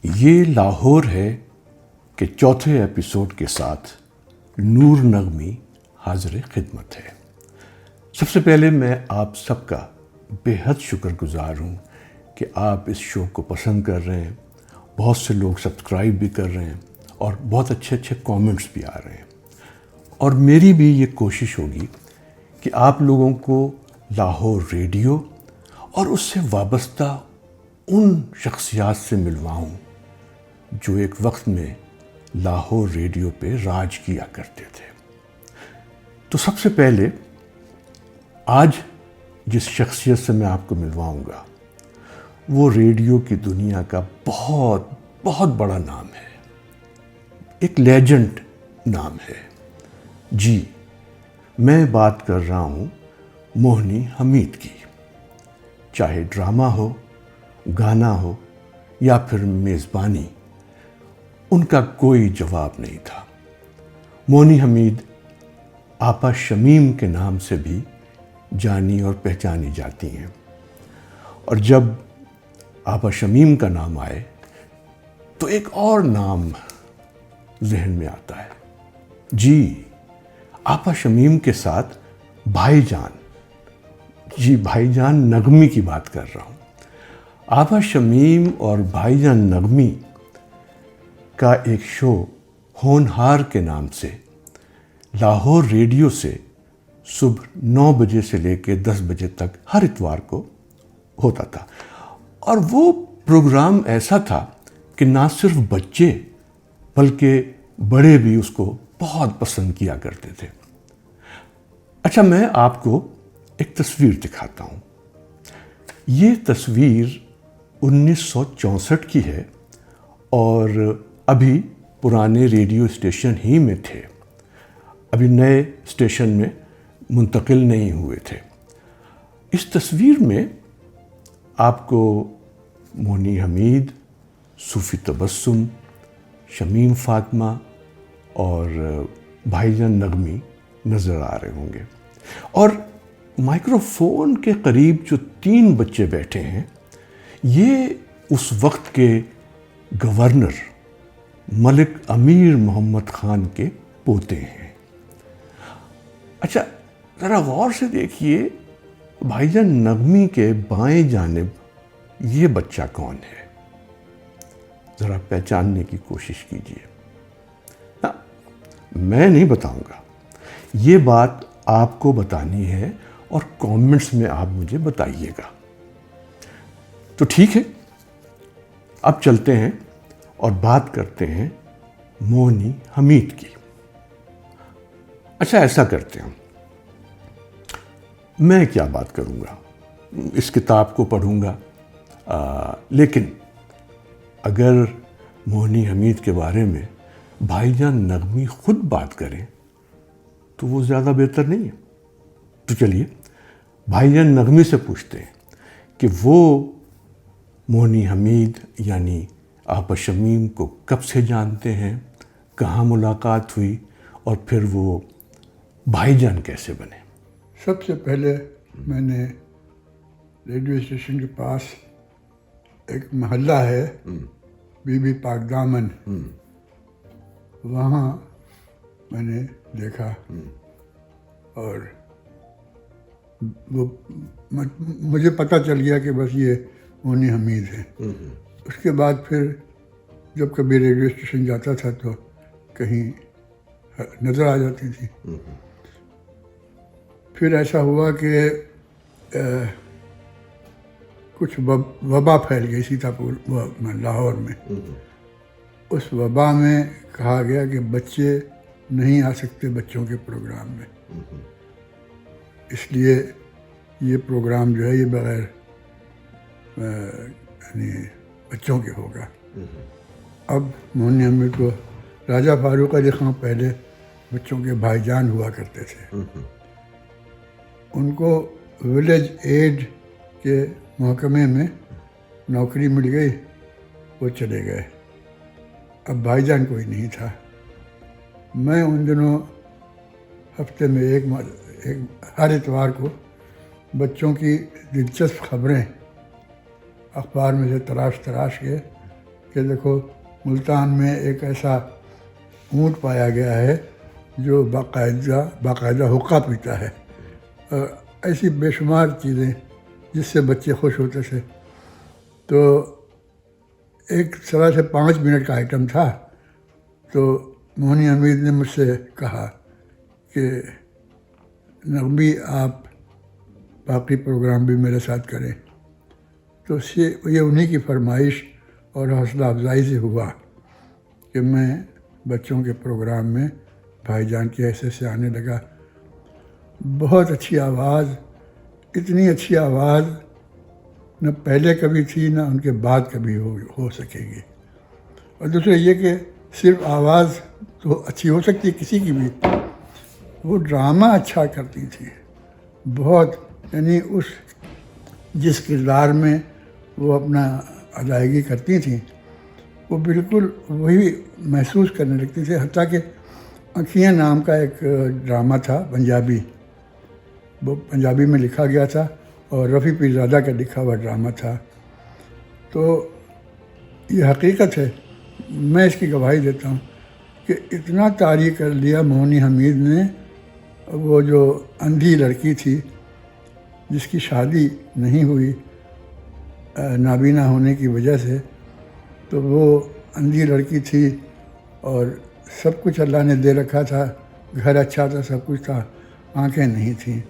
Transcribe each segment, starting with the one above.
یہ لاہور ہے کہ چوتھے ایپیسوڈ کے ساتھ نور نغمی حاضر خدمت ہے۔ سب سے پہلے میں آپ سب کا بے حد شکر گزار ہوں کہ آپ اس شو کو پسند کر رہے ہیں، بہت سے لوگ سبسکرائب بھی کر رہے ہیں اور بہت اچھے اچھے کامنٹس بھی آ رہے ہیں۔ اور میری بھی یہ کوشش ہوگی کہ آپ لوگوں کو لاہور ریڈیو اور اس سے وابستہ ان شخصیات سے ملواؤں جو ایک وقت میں لاہور ریڈیو پہ راج کیا کرتے تھے۔ تو سب سے پہلے آج جس شخصیت سے میں آپ کو ملواؤں گا وہ ریڈیو کی دنیا کا بہت بہت بڑا نام ہے، ایک لیجنڈ نام ہے۔ جی، میں بات کر رہا ہوں موہنی حمید کی۔ چاہے ڈرامہ ہو، گانا ہو یا پھر میزبانی، ان کا کوئی جواب نہیں تھا۔ موہنی حمید آپا شمیم کے نام سے بھی جانی اور پہچانی جاتی ہیں، اور جب آپا شمیم کا نام آئے تو ایک اور نام ذہن میں آتا ہے۔ جی، آپا شمیم کے ساتھ بھائی جان، جی بھائی جان نغمی کی بات کر رہا ہوں۔ آپا شمیم اور بھائی جان نغمی کا ایک شو ہونہار کے نام سے لاہور ریڈیو سے صبح 9 بجے سے لے کے 10 بجے تک ہر اتوار کو ہوتا تھا، اور وہ پروگرام ایسا تھا کہ نہ صرف بچے بلکہ بڑے بھی اس کو بہت پسند کیا کرتے تھے۔ اچھا، میں آپ کو ایک تصویر دکھاتا ہوں۔ یہ تصویر 1964 کی ہے اور ابھی پرانے ریڈیو اسٹیشن ہی میں تھے، ابھی نئے اسٹیشن میں منتقل نہیں ہوئے تھے۔ اس تصویر میں آپ کو موہنی حمید، صوفی تبسم، شمیم فاطمہ اور بھائی جان نغمی نظر آ رہے ہوں گے، اور مائکرو فون کے قریب جو 3 بچے بیٹھے ہیں یہ اس وقت کے گورنر ملک امیر محمد خان کے پوتے ہیں۔ اچھا، ذرا غور سے دیکھیے، بھائی جان نغمی کے بائیں جانب یہ بچہ کون ہے؟ ذرا پہچاننے کی کوشش کیجیے۔ میں نہیں بتاؤں گا، یہ بات آپ کو بتانی ہے اور کامنٹس میں آپ مجھے بتائیے گا۔ تو ٹھیک ہے، اب چلتے ہیں اور بات کرتے ہیں موہنی حمید کی۔ اچھا، ایسا کرتے ہیں، میں کیا بات کروں گا، اس کتاب کو پڑھوں گا، لیکن اگر موہنی حمید کے بارے میں بھائی جان نغمی خود بات کریں تو وہ زیادہ بہتر نہیں ہے۔ تو چلیے بھائی جان نغمی سے پوچھتے ہیں کہ وہ موہنی حمید یعنی آپا شمیم کو کب سے جانتے ہیں، کہاں ملاقات ہوئی، اور پھر وہ بھائی جان کیسے بنے۔ سب سے پہلے میں نے ریڈیو اسٹیشن کے پاس ایک محلہ ہے بی بی پاک دامن، وہاں میں نے دیکھا، اور وہ مجھے پتہ چل گیا کہ بس یہ موہنی حمید ہے۔ اس کے بعد پھر جب کبھی ریڈیو اسٹیشن جاتا تھا تو کہیں نظر آ جاتی تھی۔ پھر ایسا ہوا کہ کچھ وبا پھیل گئی سیتاپور لاہور میں۔ اس وبا میں کہا گیا کہ بچے نہیں آ سکتے بچوں کے پروگرام میں، اس لیے یہ پروگرام جو ہے یہ بغیر یعنی بچوں کے ہوگا۔ اب موہنی حمید کو راجہ فاروق علی خان پہلے بچوں کے بھائی جان ہوا کرتے تھے، ان کو ولیج ایڈ کے محکمے میں نوکری مل گئی، وہ چلے گئے، اب بھائی جان کوئی نہیں تھا۔ میں ان دنوں ہفتے میں ایک ہر اتوار کو بچوں کی دلچسپ خبریں اخبار میں سے تراش کے کہ دیکھو ملتان میں ایک ایسا اونٹ پایا گیا ہے جو باقاعدہ حقہ پیتا ہے، اور ایسی بے شمار چیزیں جس سے بچے خوش ہوتے تھے. تو ایک 5.25 منٹ کا آئٹم تھا. تو مونی حمید نے مجھ سے کہا کہ نغمی آپ باقی پروگرام بھی میرے ساتھ کریں. تو یہ انہی کی فرمائش اور حوصلہ افزائی سے ہوا کہ میں بچوں کے پروگرام میں بھائی جان کی حیثیت سے آنے لگا. بہت اچھی آواز، اتنی اچھی آواز نہ پہلے کبھی تھی نہ ان کے بعد کبھی ہو سکے گی. اور دوسرا یہ کہ صرف آواز تو اچھی ہو سکتی ہے کسی کی بھی، وہ ڈرامہ اچھا کرتی تھی بہت. یعنی جس کردار میں وہ اپنا ادائیگی کرتی تھیں وہ بالکل وہی محسوس کرنے لگتی تھی. حتیٰ کہ آنکھیاں نام کا ایک ڈرامہ تھا پنجابی، وہ پنجابی میں لکھا گیا تھا اور رفیع پیرزادہ کا لکھا ہوا ڈرامہ تھا. تو یہ حقیقت ہے، میں اس کی گواہی دیتا ہوں کہ اتنا طاری کر لیا مونی حمید نے. وہ جو اندھی لڑکی تھی جس کی شادی نہیں ہوئی نابینا ہونے کی وجہ سے، تو وہ اندھی لڑکی تھی اور سب کچھ اللہ نے دے رکھا تھا، گھر اچھا تھا، سب کچھ تھا، آنکھیں نہیں تھیں.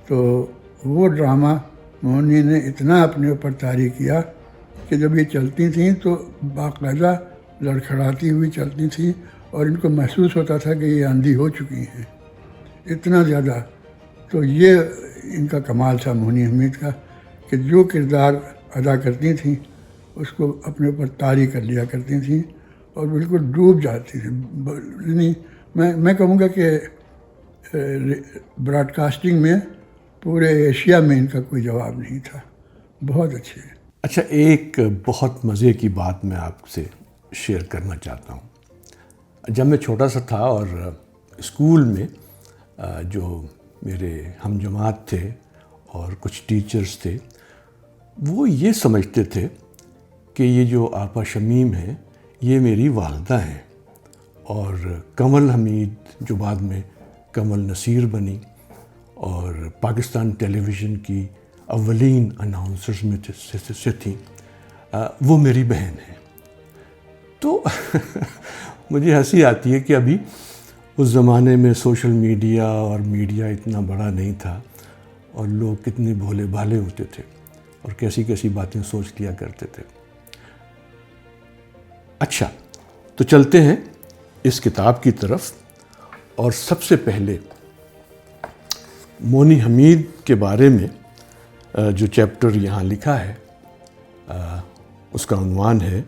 تو وہ ڈرامہ مونی نے اتنا اپنے اوپر طاری کیا کہ جب یہ چلتی تھیں تو باقاعدہ لڑکھڑاتی ہوئی چلتی تھیں اور ان کو محسوس ہوتا تھا کہ یہ اندھی ہو چکی ہیں، اتنا زیادہ. تو یہ ان کا کمال تھا مونی حمید کا کہ جو کردار ادا کرتی تھیں اس کو اپنے اوپر طاری کر لیا کرتی تھیں اور بالکل ڈوب جاتی تھیں. یعنی میں کہوں گا کہ براڈ کاسٹنگ میں پورے ایشیا میں ان کا کوئی جواب نہیں تھا. بہت اچھے. اچھا، ایک بہت مزے کی بات میں آپ سے شیئر کرنا چاہتا ہوں. جب میں چھوٹا سا تھا اور اسکول میں جو میرے ہم جماعت تھے اور کچھ ٹیچرز تھے، وہ یہ سمجھتے تھے کہ یہ جو آپا شمیم ہیں یہ میری والدہ ہیں، اور کمل حمید جو بعد میں کمل نصیر بنی اور پاکستان ٹیلی ویژن کی اولین اناؤنسرز میں سے تھیں، وہ میری بہن ہیں. تو مجھے ہنسی آتی ہے کہ ابھی اس زمانے میں سوشل میڈیا اور میڈیا اتنا بڑا نہیں تھا اور لوگ کتنے بھولے بھالے ہوتے تھے اور کیسی کیسی باتیں سوچ لیا کرتے تھے. اچھا، تو چلتے ہیں اس کتاب کی طرف. اور سب سے پہلے مونی حمید کے بارے میں جو چیپٹر یہاں لکھا ہے اس کا عنوان ہے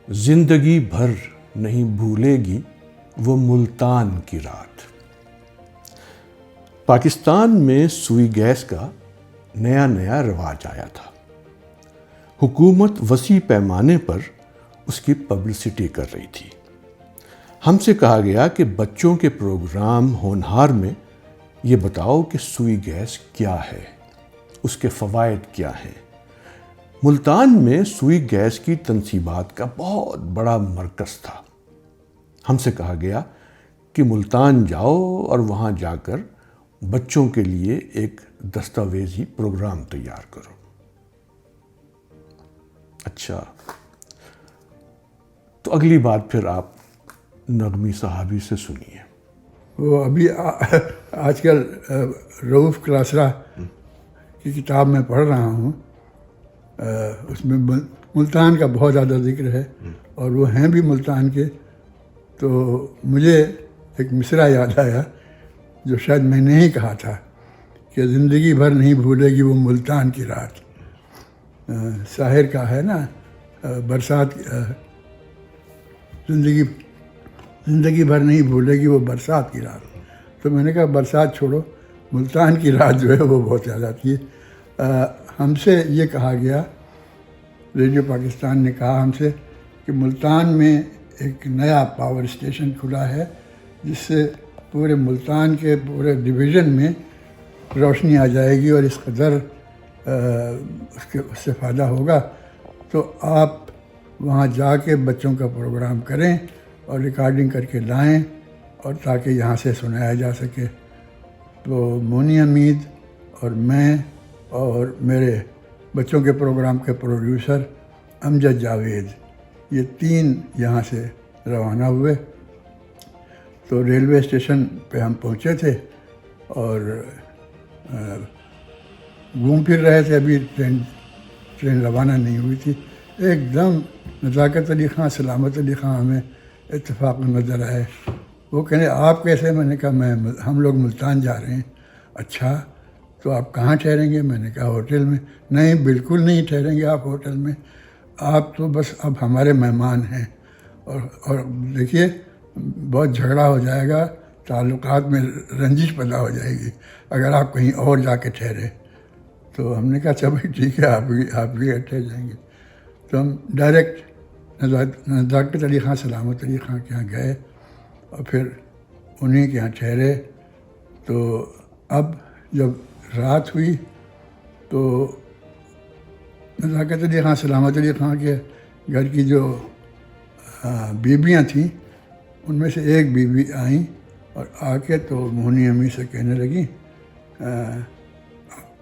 زندگی بھر نہیں بھولے گی وہ ملتان کی رات. پاکستان میں سوئی گیس کا نیا رواج آیا تھا. حکومت وسیع پیمانے پر اس کی پبلسٹی کر رہی تھی. ہم سے کہا گیا کہ بچوں کے پروگرام ہونہار میں یہ بتاؤ کہ سوئی گیس کیا ہے، اس کے فوائد کیا ہیں. ملتان میں سوئی گیس کی تنصیبات کا بہت بڑا مرکز تھا. ہم سے کہا گیا کہ ملتان جاؤ اور وہاں جا کر بچوں کے لیے ایک دستاویزی پروگرام تیار کرو. اچھا، تو اگلی بات پھر آپ نغمی صحابی سے سنیے. وہ ابھی آج کل رؤف کلاسرا کی کتاب میں پڑھ رہا ہوں، اس میں ملتان کا بہت زیادہ ذکر ہے اور وہ ہیں بھی ملتان کے. تو مجھے ایک مصرع یاد آیا جو شاید میں نے ہی کہا تھا کہ زندگی بھر نہیں بھولے گی وہ ملتان کی رات. شاعر کا ہے نا، برسات، زندگی بھر نہیں بھولے گی وہ برسات کی رات. تو میں نے کہا برسات چھوڑو، ملتان کی رات جو ہے وہ بہت زیادہ تھی. ہم سے یہ کہا گیا، ریڈیو پاکستان نے کہا ہم سے کہ ملتان میں ایک نیا پاور اسٹیشن کھلا ہے جس سے پورے ملتان کے پورے ڈویژن میں روشنی آ جائے گی اور اس قدر اس سے فائدہ ہوگا. تو آپ وہاں جا کے بچوں کا پروگرام کریں اور ریکارڈنگ کر کے لائیں اور تاکہ یہاں سے سنایا جا سکے۔ تو مونی حمید اور میں اور میرے بچوں کے پروگرام کے پروڈیوسر امجد جاوید، یہ 3 یہاں سے روانہ ہوئے۔ تو ریلوے اسٹیشن پہ ہم پہنچے تھے اور گھوم پھر رہے تھے، ابھی ٹرین روانہ نہیں ہوئی تھی۔ ایک دم نزاکت علی خان، سلامت علی خان ہمیں اتفاق میں نظر آئے۔ وہ کہنے آپ کیسے؟ میں نے کہا ہم لوگ ملتان جا رہے ہیں۔ اچھا تو آپ کہاں ٹھہریں گے؟ میں نے کہا ہوٹل میں۔ نہیں بالکل نہیں ٹھہریں گے آپ ہوٹل میں، آپ تو بس اب ہمارے مہمان ہیں، اور دیکھیے بہت جھگڑا ہو جائے گا، تعلقات میں رنجش پیدا ہو جائے گی اگر آپ کہیں اور جا کے ٹھہرے۔ تو ہم نے کہا اچھا بھائی ٹھیک ہے، آپ بھی ٹھہر جائیں گے۔ تو ہم ڈائریکٹ نزاکت علی خان، سلامت علی خان کے یہاں گئے اور پھر انہیں کے یہاں ٹھہرے۔ تو اب جب رات ہوئی تو نزاکت علی خان، سلامت علی خان کے گھر کی جو بیویاں تھیں ان میں سے ایک بیوی آئیں اور آ کے تو مونی امی سے کہنے لگیں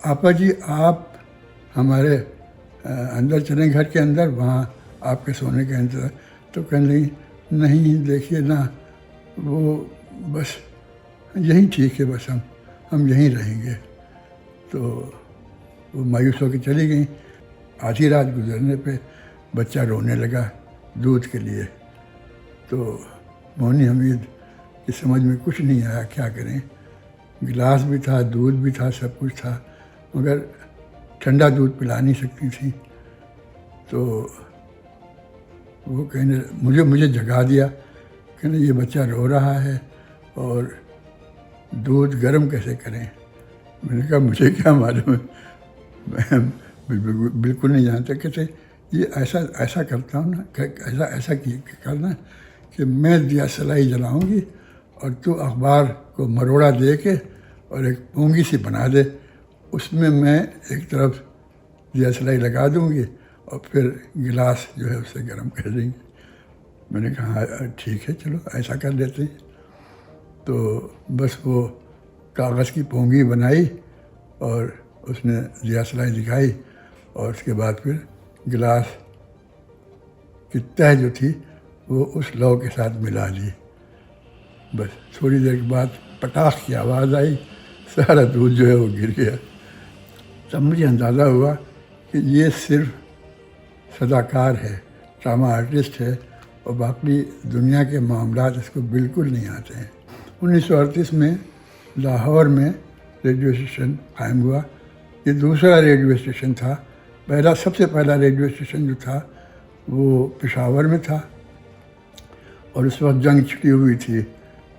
آپا جی آپ ہمارے اندر چلیں گھر کے اندر، وہاں آپ کے سونے کا انتظار۔ تو کہنے لگی نہیں دیکھیے نا، وہ بس یہیں ٹھیک ہے، بس ہم یہیں رہیں گے۔ تو وہ مایوس ہو کے چلی گئیں۔ آدھی رات گزرنے پہ بچہ رونے لگا دودھ کے لیے۔ تو مونی حمید کی سمجھ میں کچھ نہیں آیا کیا کریں، گلاس بھی تھا، دودھ بھی تھا، سب کچھ تھا، مگر ٹھنڈا دودھ پلا نہیں سکتی تھی۔ تو وہ کہنے مجھے جگا دیا، کہنے یہ بچہ رو رہا ہے اور دودھ گرم کیسے کریں؟ میں نے کہا مجھے کیا معلوم ہے، میں بالکل نہیں جانتا۔ کہتے یہ ایسا کرتا ہوں نا، ایسا کرنا کہ میں دیا سلائی جلاؤں گی اور تو اخبار کو مروڑا دے کے اور ایک پونگی سی بنا دے، اس میں ایک طرف دیا سلائی لگا دوں گی اور پھر گلاس جو ہے اسے گرم کر دیں گے۔ میں نے کہا ہاں ٹھیک ہے چلو ایسا کر لیتے ہیں۔ تو بس وہ کاغذ کی پونگی بنائی اور اس نے دیا سلائی دکھائی اور اس کے بعد پھر گلاس کی تہہ جو تھی وہ اس لو کے ساتھ ملا دی۔ بس تھوڑی دیر کے بعد پٹاخ کی آواز آئی، سارا دودھ جو ہے وہ گر گیا۔ تب مجھے اندازہ ہوا کہ یہ صرف صداکار ہے، ڈرامہ آرٹسٹ ہے، اور باقی دنیا کے معاملات اس کو بالکل نہیں آتے ہیں۔ 1938 میں لاہور میں ریڈیو اسٹیشن قائم ہوا۔ یہ دوسرا ریڈیو اسٹیشن تھا۔ سب سے پہلا ریڈیو اسٹیشن جو تھا وہ پشاور میں تھا، اور اس وقت جنگ چھڑی ہوئی تھی،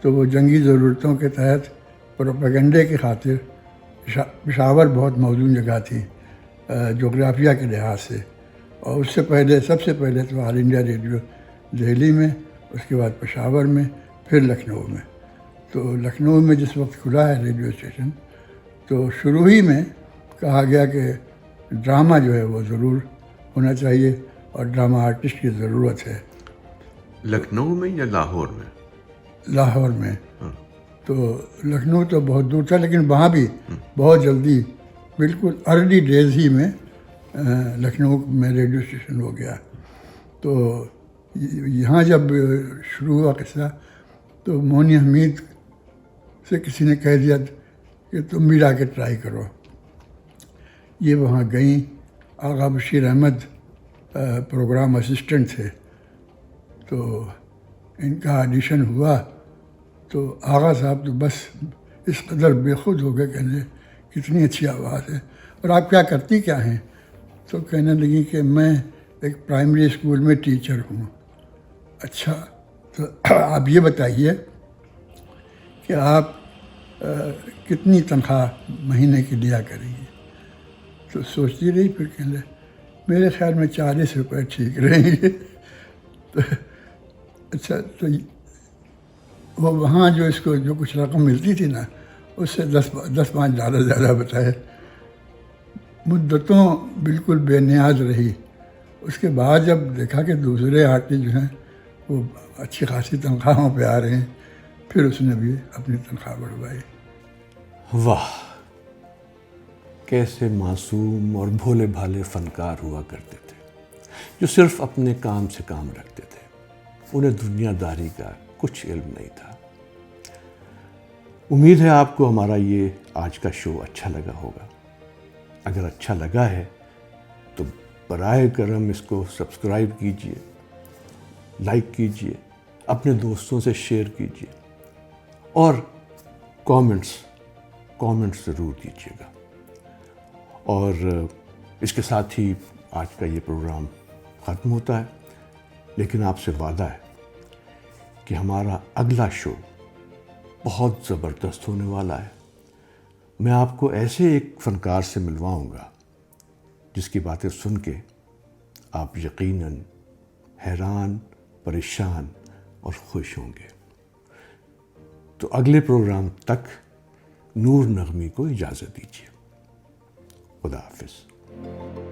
تو وہ جنگی ضرورتوں کے تحت پروپیگنڈے کی خاطر پشاور بہت موزوں جگہ تھی جغرافیہ کے لحاظ سے، اور اس سے پہلے سب سے پہلے تو آل انڈیا ریڈیو دہلی میں، اس کے بعد پشاور میں، پھر لکھنؤ میں۔ تو لکھنؤ میں جس وقت کھلا ہے ریڈیو اسٹیشن، تو شروع ہی میں کہا گیا کہ ڈرامہ جو ہے وہ ضرور ہونا چاہیے اور ڈرامہ آرٹسٹ کی ضرورت ہے۔ لکھنؤ میں یا لاہور میں؟ لاہور میں۔ تو لکھنؤ تو بہت دور تھا، لیکن وہاں بھی بہت جلدی بالکل ارلی ڈیز ہی میں لکھنؤ میں ریڈیو اسٹیشن ہو گیا۔ تو یہاں جب شروع ہوا قصہ تو مونی حمید سے کسی نے کہہ دیا کہ تم بھی جا کے ٹرائی کرو۔ یہ وہاں گئیں، آغا بشیر احمد پروگرام اسسٹنٹ تھے، تو ان کا آڈیشن ہوا تو آغا صاحب تو بس اس قدر بے خود ہو گئے، کہنے کتنی اچھی آواز ہے، اور آپ کیا کرتی کیا ہیں؟ تو کہنے لگی کہ میں ایک پرائمری اسکول میں ٹیچر ہوں۔ اچھا تو آپ یہ بتائیے کہ آپ کتنی تنخواہ مہینے کی لیا کریں گی؟ تو سوچتی رہی، پھر کہنے میرے خیال میں 40 روپے ٹھیک رہیں گے۔ تو اچھا تو وہ وہاں جو اس کو جو کچھ رقم ملتی تھی نا، اس سے 10-5 ڈالر زیادہ بتائے۔ مدتوں بالکل بے نیاز رہی اس کے بعد جب دیکھا کہ دوسرے آرٹسٹ جو ہیں وہ اچھی خاصی تنخواہوں پہ آ رہے ہیں، پھر اس نے بھی اپنی تنخواہ بڑھوائی. واہ، کیسے معصوم اور بھولے بھالے فنکار ہوا کرتے تھے جو صرف اپنے کام سے کام رکھتے تھے. انہیں دنیا داری کا کچھ علم نہیں تھا. امید ہے آپ کو ہمارا یہ آج کا شو اچھا لگا ہوگا. اگر اچھا لگا ہے تو برائے کرم اس کو سبسکرائب کیجئے، لائک کیجئے، اپنے دوستوں سے شیئر کیجئے اور کامنٹس ضرور دیجیے گا. اور اس کے ساتھ ہی آج کا یہ پروگرام ختم ہوتا ہے، لیکن آپ سے وعدہ ہے کہ ہمارا اگلا شو بہت زبردست ہونے والا ہے. میں آپ کو ایسے ایک فنکار سے ملواؤں گا جس کی باتیں سن کے آپ یقیناً حیران، پریشان اور خوش ہوں گے. تو اگلے پروگرام تک نور نغمی کو اجازت دیجیے. خدا حافظ.